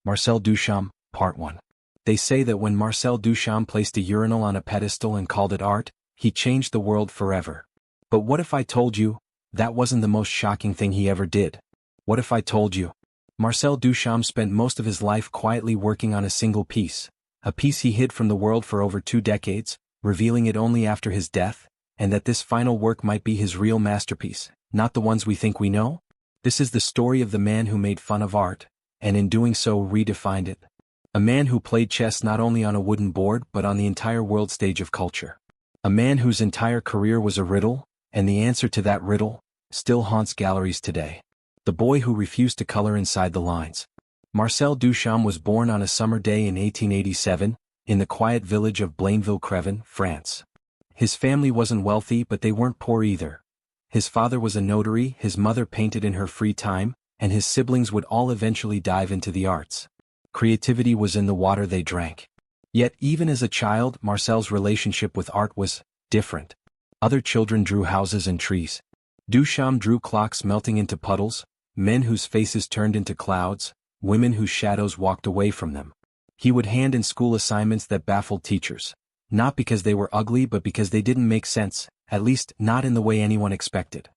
Marcel Duchamp, Part 1. They say that when Marcel Duchamp placed a urinal on a pedestal and called it art, he changed the world forever. But what if I told you, that wasn't the most shocking thing he ever did? What if I told you? Marcel Duchamp spent most of his life quietly working on a single piece, a piece he hid from the world for over 2 decades, revealing it only after his death, and that this final work might be his real masterpiece, not the ones we think we know? This is the story of the man who made fun of art, and in doing so redefined it. A man who played chess not only on a wooden board but on the entire world stage of culture. A man whose entire career was a riddle, and the answer to that riddle still haunts galleries today. The boy who refused to color inside the lines. Marcel Duchamp was born on a summer day in 1887, in the quiet village of Blainville-Crevin, France. His family wasn't wealthy, but they weren't poor either. His father was a notary, his mother painted in her free time, and his siblings would all eventually dive into the arts. Creativity was in the water they drank. Yet even as a child, Marcel's relationship with art was different. Other children drew houses and trees. Duchamp drew clocks melting into puddles, men whose faces turned into clouds, women whose shadows walked away from them. He would hand in school assignments that baffled teachers, not because they were ugly but because they didn't make sense, at least not in the way anyone expected.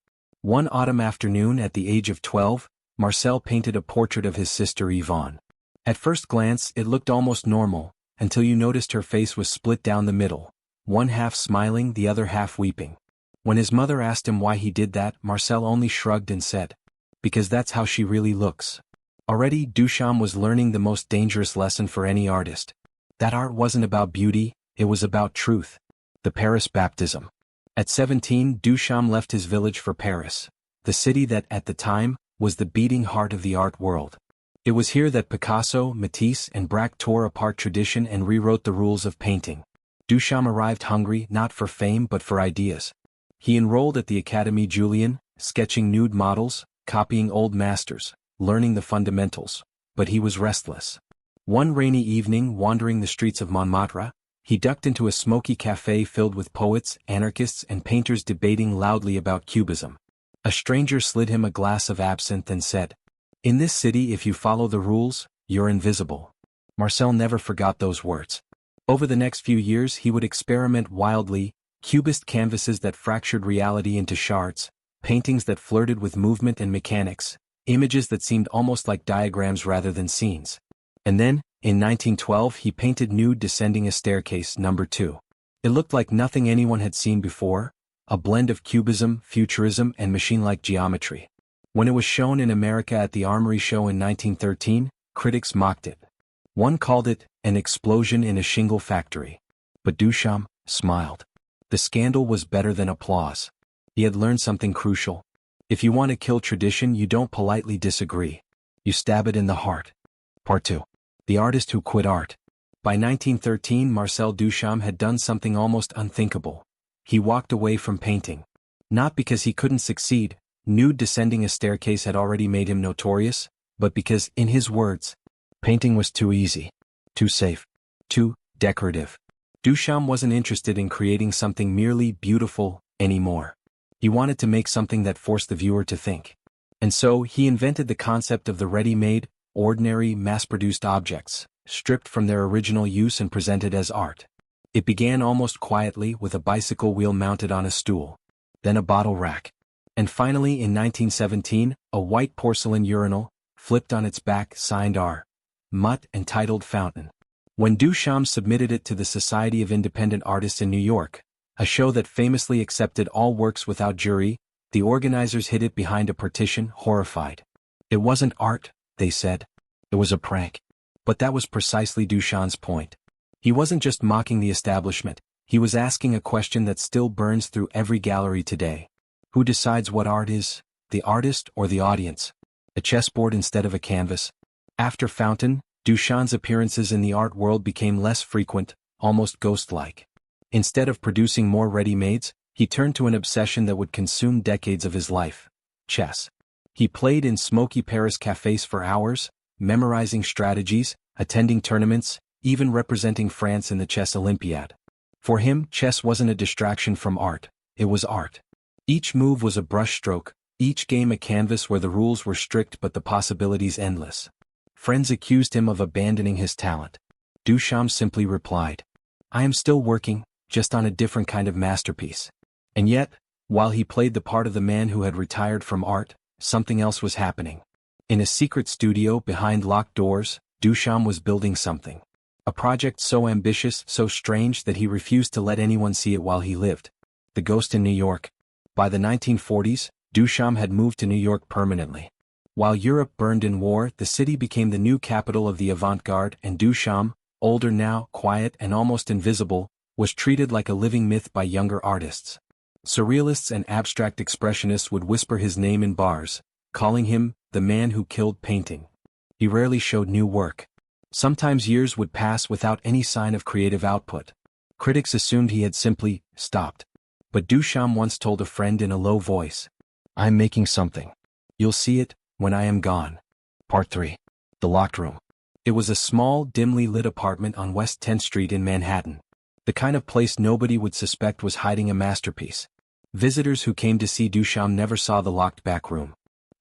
One autumn afternoon at the age of 12, Marcel painted a portrait of his sister Yvonne. At first glance it looked almost normal, until you noticed her face was split down the middle, one half smiling, the other half weeping. When his mother asked him why he did that, Marcel only shrugged and said, "Because that's how she really looks." Already Duchamp was learning the most dangerous lesson for any artist. That art wasn't about beauty, it was about truth. The Paris baptism. At 17, Duchamp left his village for Paris, the city that, at the time, was the beating heart of the art world. It was here that Picasso, Matisse, and Braque tore apart tradition and rewrote the rules of painting. Duchamp arrived hungry not for fame but for ideas. He enrolled at the Académie Julian, sketching nude models, copying old masters, learning the fundamentals. But he was restless. One rainy evening, wandering the streets of Montmartre, he ducked into a smoky café filled with poets, anarchists, and painters debating loudly about cubism. A stranger slid him a glass of absinthe and said, "In this city, if you follow the rules, you're invisible." Marcel never forgot those words. Over the next few years he would experiment wildly, cubist canvases that fractured reality into shards, paintings that flirted with movement and mechanics, images that seemed almost like diagrams rather than scenes. And then, in 1912 he painted Nude Descending a Staircase No. 2. It looked like nothing anyone had seen before, a blend of cubism, futurism, and machine-like geometry. When it was shown in America at the Armory Show in 1913, critics mocked it. One called it an explosion in a shingle factory. But Duchamp smiled. The scandal was better than applause. He had learned something crucial. If you want to kill tradition, you don't politely disagree. You stab it in the heart. Part 2. The artist who quit art. By 1913, Marcel Duchamp had done something almost unthinkable. He walked away from painting. Not because he couldn't succeed, Nude Descending a Staircase had already made him notorious, but because, in his words, painting was too easy, too safe, too decorative. Duchamp wasn't interested in creating something merely beautiful anymore. He wanted to make something that forced the viewer to think. And so he invented the concept of the ready-made, ordinary, mass-produced objects, stripped from their original use and presented as art. It began almost quietly with a bicycle wheel mounted on a stool, then a bottle rack, and finally in 1917, a white porcelain urinal, flipped on its back, signed R. Mutt and titled Fountain. When Duchamp submitted it to the Society of Independent Artists in New York, a show that famously accepted all works without jury, the organizers hid it behind a partition, horrified. It wasn't art, they said. It was a prank. But that was precisely Duchamp's point. He wasn't just mocking the establishment, he was asking a question that still burns through every gallery today. Who decides what art is, the artist or the audience? A chessboard instead of a canvas? After Fountain, Duchamp's appearances in the art world became less frequent, almost ghost-like. Instead of producing more ready-mades, he turned to an obsession that would consume decades of his life: chess. He played in smoky Paris cafés for hours, memorizing strategies, attending tournaments, even representing France in the chess Olympiad. For him, chess wasn't a distraction from art, it was art. Each move was a brushstroke, each game a canvas where the rules were strict but the possibilities endless. Friends accused him of abandoning his talent. Duchamp simply replied, "I am still working, just on a different kind of masterpiece." And yet, while he played the part of the man who had retired from art, something else was happening. In a secret studio behind locked doors, Duchamp was building something. A project so ambitious, so strange that he refused to let anyone see it while he lived. The Ghost in New York. By the 1940s, Duchamp had moved to New York permanently. While Europe burned in war, the city became the new capital of the avant-garde, and Duchamp, older now, quiet and almost invisible, was treated like a living myth by younger artists. Surrealists and abstract expressionists would whisper his name in bars, calling him the man who killed painting. He rarely showed new work. Sometimes years would pass without any sign of creative output. Critics assumed he had simply stopped. But Duchamp once told a friend in a low voice, "I'm making something. You'll see it when I am gone." Part 3. The Locked Room. It was a small, dimly lit apartment on West 10th Street in Manhattan. The kind of place nobody would suspect was hiding a masterpiece. Visitors who came to see Duchamp never saw the locked back room.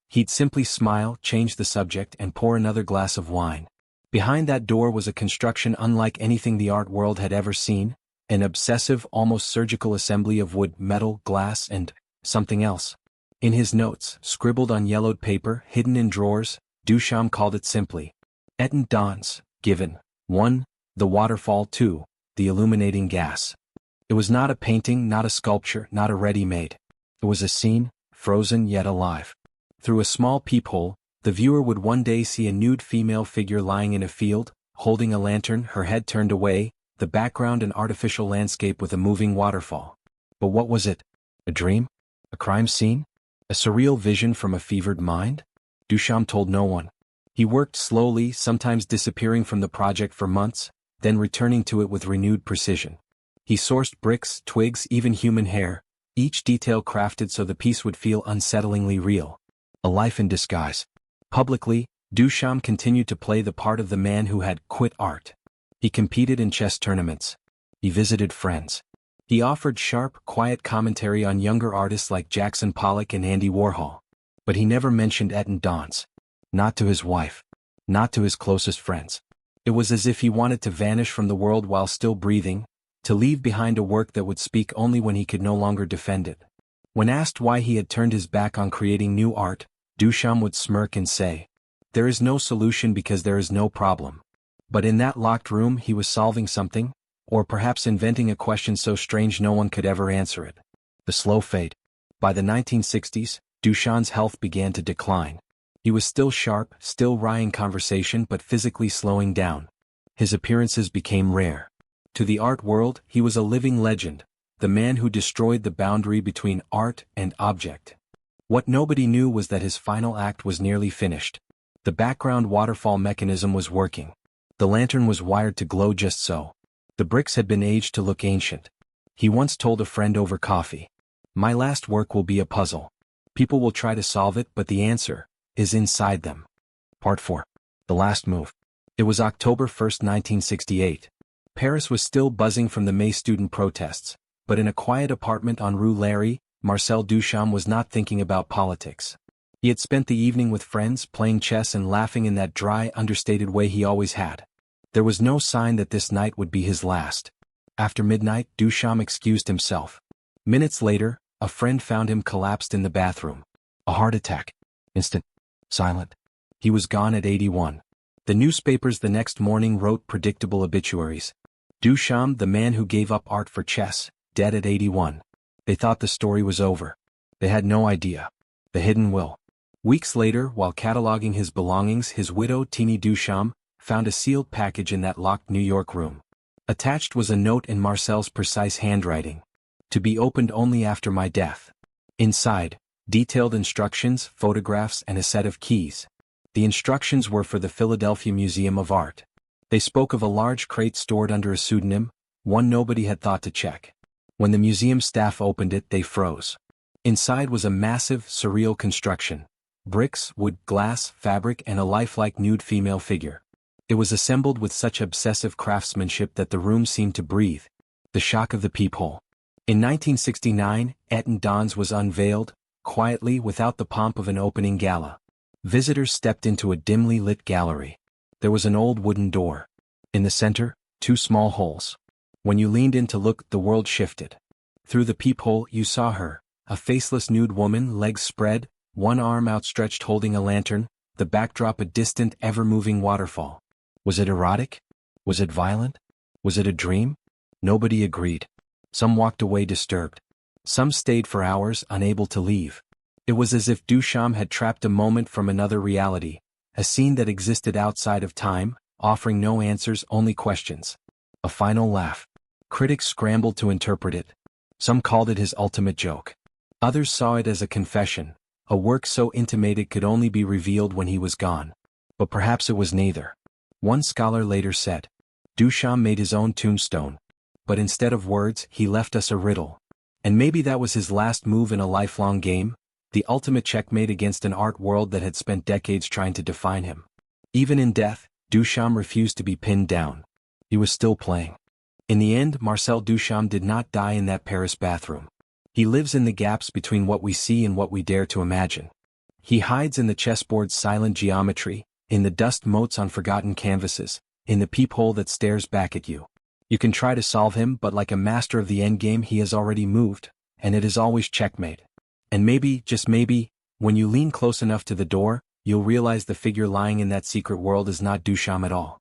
He'd simply smile, change the subject, and pour another glass of wine. Behind that door was a construction unlike anything the art world had ever seen, an obsessive, almost surgical assembly of wood, metal, glass, and something else. In his notes, scribbled on yellowed paper, hidden in drawers, Duchamp called it simply, "Eton dawns, given, 1, the waterfall, 2, the illuminating gas." It was not a painting, not a sculpture, not a ready-made. It was a scene, frozen yet alive. Through a small peephole, the viewer would one day see a nude female figure lying in a field, holding a lantern, her head turned away, the background an artificial landscape with a moving waterfall. But what was it? A dream? A crime scene? A surreal vision from a fevered mind? Duchamp told no one. He worked slowly, sometimes disappearing from the project for months, then returning to it with renewed precision. He sourced bricks, twigs, even human hair, each detail crafted so the piece would feel unsettlingly real. A life in disguise. Publicly, Duchamp continued to play the part of the man who had quit art. He competed in chess tournaments. He visited friends. He offered sharp, quiet commentary on younger artists like Jackson Pollock and Andy Warhol. But he never mentioned Eton dawns. Not to his wife. Not to his closest friends. It was as if he wanted to vanish from the world while still breathing, to leave behind a work that would speak only when he could no longer defend it. When asked why he had turned his back on creating new art, Duchamp would smirk and say, "There is no solution because there is no problem." But in that locked room he was solving something, or perhaps inventing a question so strange no one could ever answer it. The slow fade. By the 1960s, Duchamp's health began to decline. He was still sharp, still wry in conversation but physically slowing down. His appearances became rare. To the art world, he was a living legend, the man who destroyed the boundary between art and object. What nobody knew was that his final act was nearly finished. The background waterfall mechanism was working. The lantern was wired to glow just so. The bricks had been aged to look ancient. He once told a friend over coffee, "My last work will be a puzzle. People will try to solve it, but the answer is inside them." Part 4. The Last Move. It was October 1, 1968. Paris was still buzzing from the May student protests, but in a quiet apartment on Rue Larry, Marcel Duchamp was not thinking about politics. He had spent the evening with friends, playing chess and laughing in that dry, understated way he always had. There was no sign that this night would be his last. After midnight, Duchamp excused himself. Minutes later, a friend found him collapsed in the bathroom. A heart attack. Instant. Silent. He was gone at 81. The newspapers the next morning wrote predictable obituaries. Duchamp, the man who gave up art for chess, dead at 81. They thought the story was over. They had no idea. The hidden will. Weeks later, while cataloging his belongings, his widow, Teeny Duchamp, found a sealed package in that locked New York room. Attached was a note in Marcel's precise handwriting. "To be opened only after my death." Inside, detailed instructions, photographs, and a set of keys. The instructions were for the Philadelphia Museum of Art. They spoke of a large crate stored under a pseudonym, one nobody had thought to check. When the museum staff opened it, they froze. Inside was a massive, surreal construction. Bricks, wood, glass, fabric, and a lifelike nude female figure. It was assembled with such obsessive craftsmanship that the room seemed to breathe. The shock of the peephole. In 1969, Eton dawns was unveiled, quietly, without the pomp of an opening gala. Visitors stepped into a dimly lit gallery. There was an old wooden door. In the center, two small holes. When you leaned in to look, the world shifted. Through the peephole, you saw her, a faceless nude woman, legs spread, one arm outstretched holding a lantern, the backdrop a distant, ever-moving waterfall. Was it erotic? Was it violent? Was it a dream? Nobody agreed. Some walked away disturbed. Some stayed for hours, unable to leave. It was as if Duchamp had trapped a moment from another reality, a scene that existed outside of time, offering no answers, only questions. A final laugh. Critics scrambled to interpret it. Some called it his ultimate joke. Others saw it as a confession, a work so intimate it could only be revealed when he was gone. But perhaps it was neither. One scholar later said, Duchamp made his own tombstone, but instead of words, he left us a riddle. And maybe that was his last move in a lifelong game, the ultimate checkmate against an art world that had spent decades trying to define him. Even in death, Duchamp refused to be pinned down. He was still playing. In the end, Marcel Duchamp did not die in that Paris bathroom. He lives in the gaps between what we see and what we dare to imagine. He hides in the chessboard's silent geometry, in the dust motes on forgotten canvases, in the peephole that stares back at you. You can try to solve him, but like a master of the endgame, he has already moved, and it is always checkmate. And maybe, just maybe, when you lean close enough to the door, you'll realize the figure lying in that secret world is not Duchamp at all.